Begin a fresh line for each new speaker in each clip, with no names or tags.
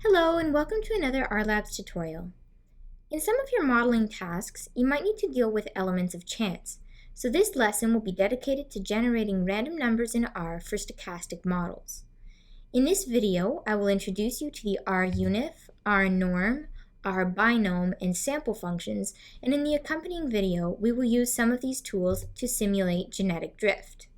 Hello and welcome to another RLabs tutorial. In some of your modeling tasks, you might need to deal with elements of chance, so this lesson will be dedicated to generating random numbers in R for stochastic models. In this video, I will introduce you to the RUnif, RNorm, RBinom, and sample functions, and in the accompanying video, we will use some of these tools to simulate genetic drift.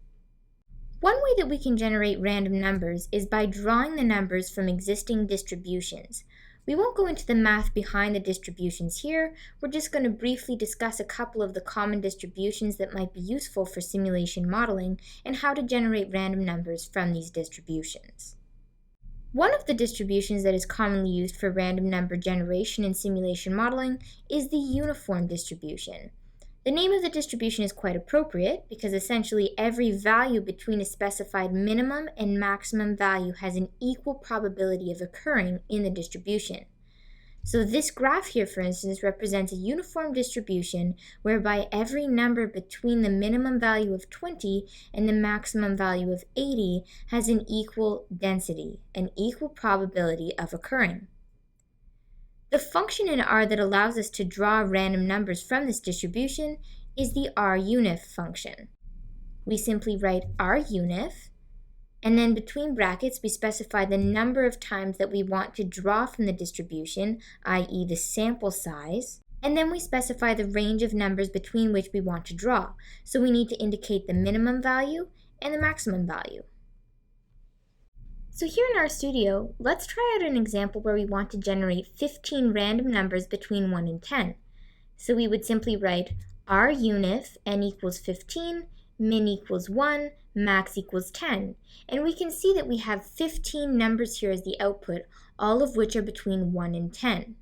One way that we can generate random numbers is by drawing the numbers from existing distributions. We won't go into the math behind the distributions here, we're just going to briefly discuss a couple of the common distributions that might be useful for simulation modeling and how to generate random numbers from these distributions. One of the distributions that is commonly used for random number generation in simulation modeling is the uniform distribution. The name of the distribution is quite appropriate because essentially every value between a specified minimum and maximum value has an equal probability of occurring in the distribution. So this graph here, for instance, represents a uniform distribution whereby every number between the minimum value of 20 and the maximum value of 80 has an equal density, an equal probability of occurring. The function in R that allows us to draw random numbers from this distribution is the RUnif function. We simply write RUnif, and then between brackets we specify the number of times that we want to draw from the distribution, i.e. the sample size, and then we specify the range of numbers between which we want to draw. So we need to indicate the minimum value and the maximum value. So here in RStudio, let's try out an example where we want to generate 15 random numbers between 1 and 10. So we would simply write RUnif n equals 15, min equals 1, max equals 10. And we can see that we have 15 numbers here as the output, all of which are between 1 and 10.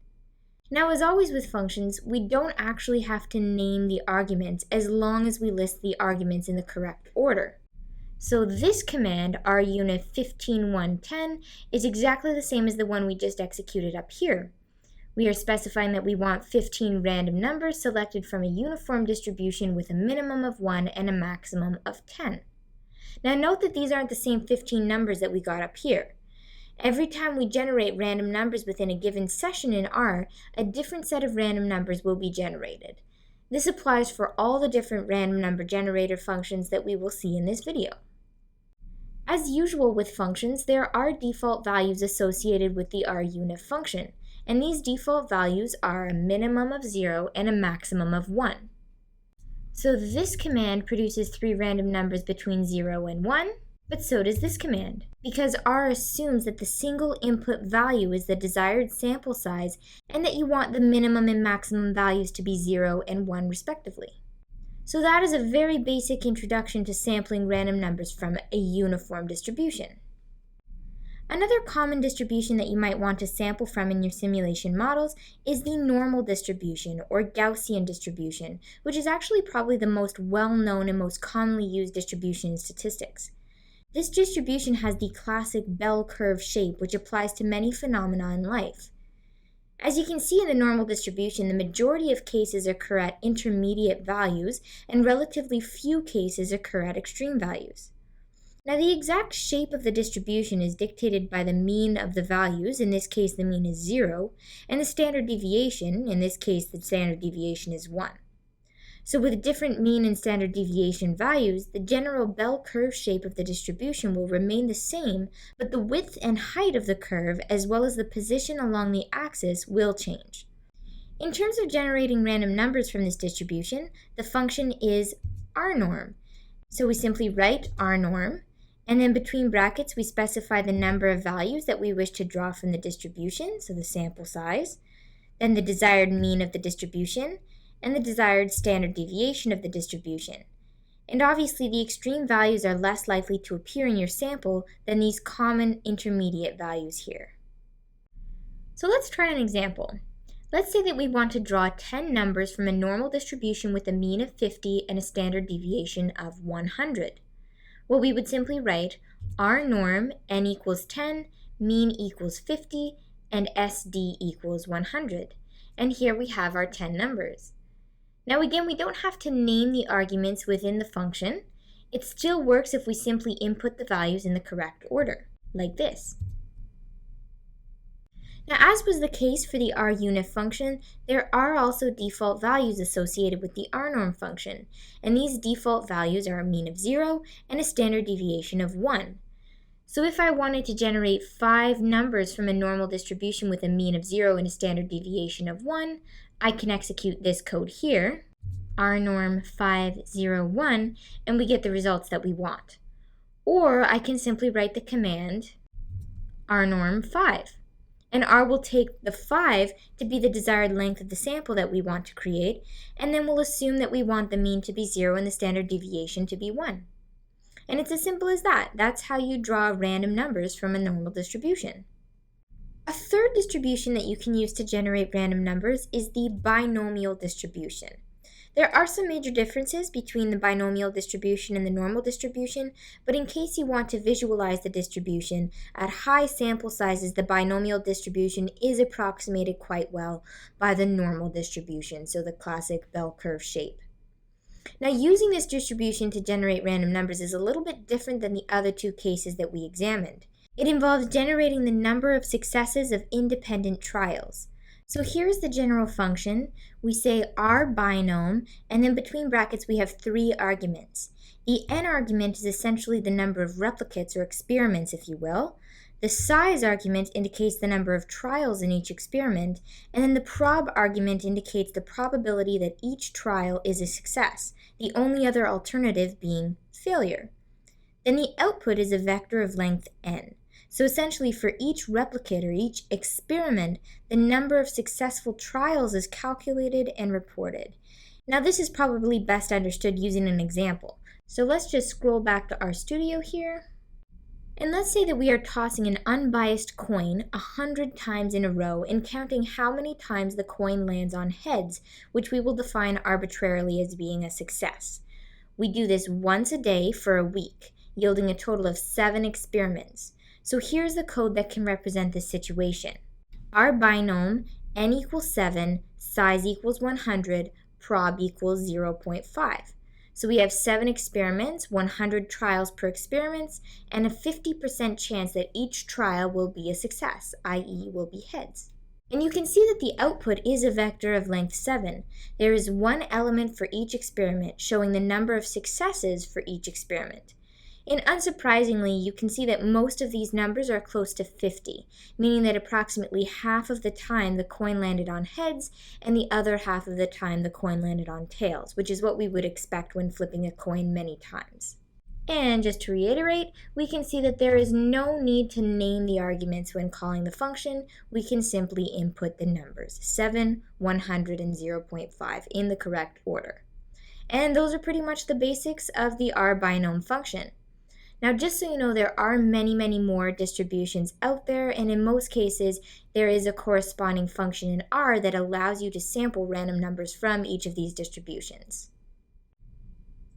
Now, as always with functions, we don't actually have to name the arguments as long as we list the arguments in the correct order. So this command, RUnif15.1.10, is exactly the same as the one we just executed up here. We are specifying that we want 15 random numbers selected from a uniform distribution with a minimum of 1 and a maximum of 10. Now note that these aren't the same 15 numbers that we got up here. Every time we generate random numbers within a given session in R, a different set of random numbers will be generated. This applies for all the different random number generator functions that we will see in this video. As usual with functions, there are default values associated with the RUnif function, and these default values are a minimum of 0 and a maximum of 1. So this command produces 3 random numbers between 0 and 1, but so does this command, because R assumes that the single input value is the desired sample size and that you want the minimum and maximum values to be 0 and 1 respectively. So that is a very basic introduction to sampling random numbers from a uniform distribution. Another common distribution that you might want to sample from in your simulation models is the normal distribution or Gaussian distribution, which is actually probably the most well-known and most commonly used distribution in statistics. This distribution has the classic bell curve shape, which applies to many phenomena in life. As you can see in the normal distribution, the majority of cases occur at intermediate values, and relatively few cases occur at extreme values. Now, the exact shape of the distribution is dictated by the mean of the values, in this case the mean is 0, and the standard deviation, in this case the standard deviation is 1. So with different mean and standard deviation values, the general bell curve shape of the distribution will remain the same, but the width and height of the curve, as well as the position along the axis, will change. In terms of generating random numbers from this distribution, the function is RNorm. So we simply write RNorm, and then between brackets we specify the number of values that we wish to draw from the distribution, so the sample size, then the desired mean of the distribution, and the desired standard deviation of the distribution. And obviously the extreme values are less likely to appear in your sample than these common intermediate values here. So let's try an example. Let's say that we want to draw 10 numbers from a normal distribution with a mean of 50 and a standard deviation of 100. Well, we would simply write RNorm n equals 10, mean equals 50, and SD equals 100. And here we have our 10 numbers. Now again, we don't have to name the arguments within the function. It still works if we simply input the values in the correct order, like this. Now, as was the case for the RUnif function, there are also default values associated with the RNorm function, and these default values are a mean of 0 and a standard deviation of 1. So if I wanted to generate 5 numbers from a normal distribution with a mean of 0 and a standard deviation of 1, I can execute this code here, rnorm501, and we get the results that we want. Or I can simply write the command rnorm5. And R will take the 5 to be the desired length of the sample that we want to create, and then we'll assume that we want the mean to be 0 and the standard deviation to be 1. And it's as simple as that. That's how you draw random numbers from a normal distribution. A third distribution that you can use to generate random numbers is the binomial distribution. There are some major differences between the binomial distribution and the normal distribution, but in case you want to visualize the distribution, at high sample sizes, the binomial distribution is approximated quite well by the normal distribution, so the classic bell curve shape. Now, using this distribution to generate random numbers is a little bit different than the other two cases that we examined. It involves generating the number of successes of independent trials. So here's the general function. We say rbinom, and then between brackets we have 3 arguments. The n argument is essentially the number of replicates or experiments, if you will. The size argument indicates the number of trials in each experiment, and then the prob argument indicates the probability that each trial is a success, the only other alternative being failure. Then the output is a vector of length n. So essentially for each replicate or each experiment, the number of successful trials is calculated and reported. Now this is probably best understood using an example. So let's just scroll back to RStudio here. And let's say that we are tossing an unbiased coin 100 times in a row and counting how many times the coin lands on heads, which we will define arbitrarily as being a success. We do this once a day for a week, yielding a total of 7 experiments. So here's the code that can represent this situation. Rbinom, n equals 7, size equals 100, prob equals 0.5. So we have 7 experiments, 100 trials per experiment, and a 50% chance that each trial will be a success, i.e. will be heads. And you can see that the output is a vector of length 7. There is one element for each experiment, showing the number of successes for each experiment. And unsurprisingly, you can see that most of these numbers are close to 50, meaning that approximately half of the time the coin landed on heads and the other half of the time the coin landed on tails, which is what we would expect when flipping a coin many times. And just to reiterate, we can see that there is no need to name the arguments when calling the function. We can simply input the numbers, 7, 100, and 0.5 in the correct order. And those are pretty much the basics of the rbinom function. Now, just so you know, there are many more distributions out there, and in most cases, there is a corresponding function in R that allows you to sample random numbers from each of these distributions.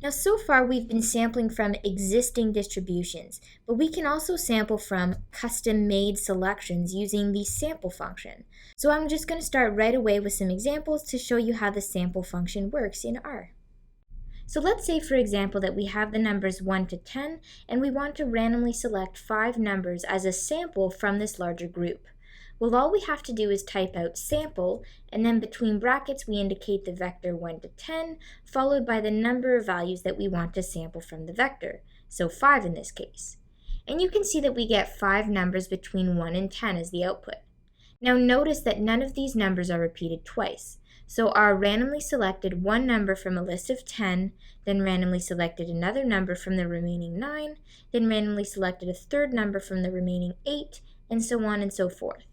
Now, so far, we've been sampling from existing distributions, but we can also sample from custom-made selections using the sample function. So I'm just going to start right away with some examples to show you how the sample function works in R. So let's say, for example, that we have the numbers 1 to 10, and we want to randomly select 5 numbers as a sample from this larger group. Well, all we have to do is type out sample, and then between brackets we indicate the vector 1 to 10, followed by the number of values that we want to sample from the vector, so 5 in this case. And you can see that we get 5 numbers between 1 and 10 as the output. Now notice that none of these numbers are repeated twice. So R randomly selected one number from a list of 10, then randomly selected another number from the remaining 9, then randomly selected a third number from the remaining 8, and so on and so forth.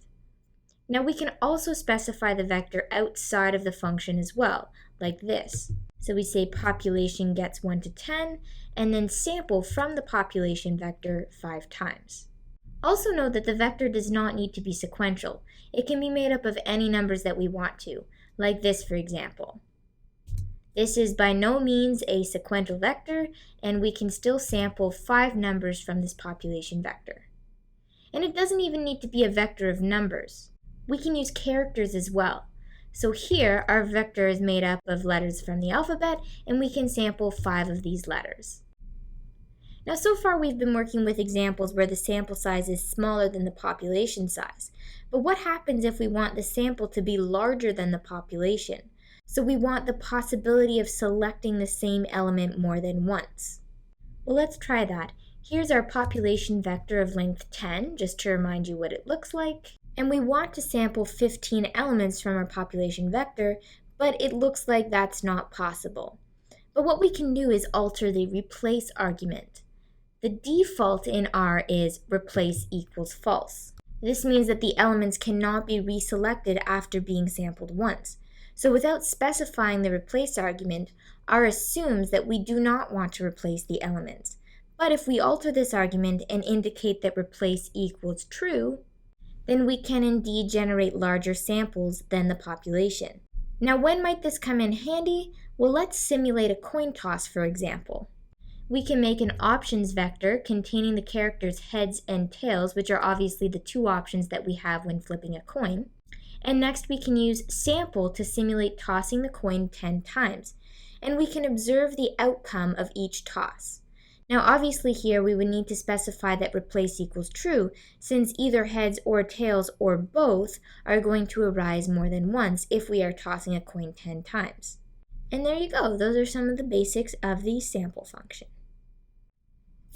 Now we can also specify the vector outside of the function as well, like this. So we say population gets 1 to 10, and then sample from the population vector 5 times. Also note that the vector does not need to be sequential. It can be made up of any numbers that we want to, like this for example. This is by no means a sequential vector, and we can still sample 5 numbers from this population vector. And it doesn't even need to be a vector of numbers. We can use characters as well. So here our vector is made up of letters from the alphabet, and we can sample 5 of these letters. Now, so far we've been working with examples where the sample size is smaller than the population size. But what happens if we want the sample to be larger than the population? So we want the possibility of selecting the same element more than once. Well, let's try that. Here's our population vector of length 10, just to remind you what it looks like. And we want to sample 15 elements from our population vector, but it looks like that's not possible. But what we can do is alter the replace argument. The default in R is replace equals false. This means that the elements cannot be reselected after being sampled once. So without specifying the replace argument, R assumes that we do not want to replace the elements. But if we alter this argument and indicate that replace equals true, then we can indeed generate larger samples than the population. Now, when might this come in handy? Well, let's simulate a coin toss, for example. We can make an options vector containing the characters heads and tails, which are obviously the two options that we have when flipping a coin. And next we can use sample to simulate tossing the coin 10 times. And we can observe the outcome of each toss. Now obviously here we would need to specify that replace equals true, since either heads or tails or both are going to arise more than once if we are tossing a coin 10 times. And there you go, those are some of the basics of the sample function.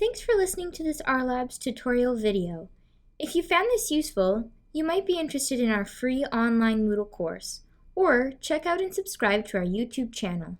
Thanks for listening to this RLabs tutorial video. If you found this useful, you might be interested in our free online Moodle course, or check out and subscribe to our YouTube channel.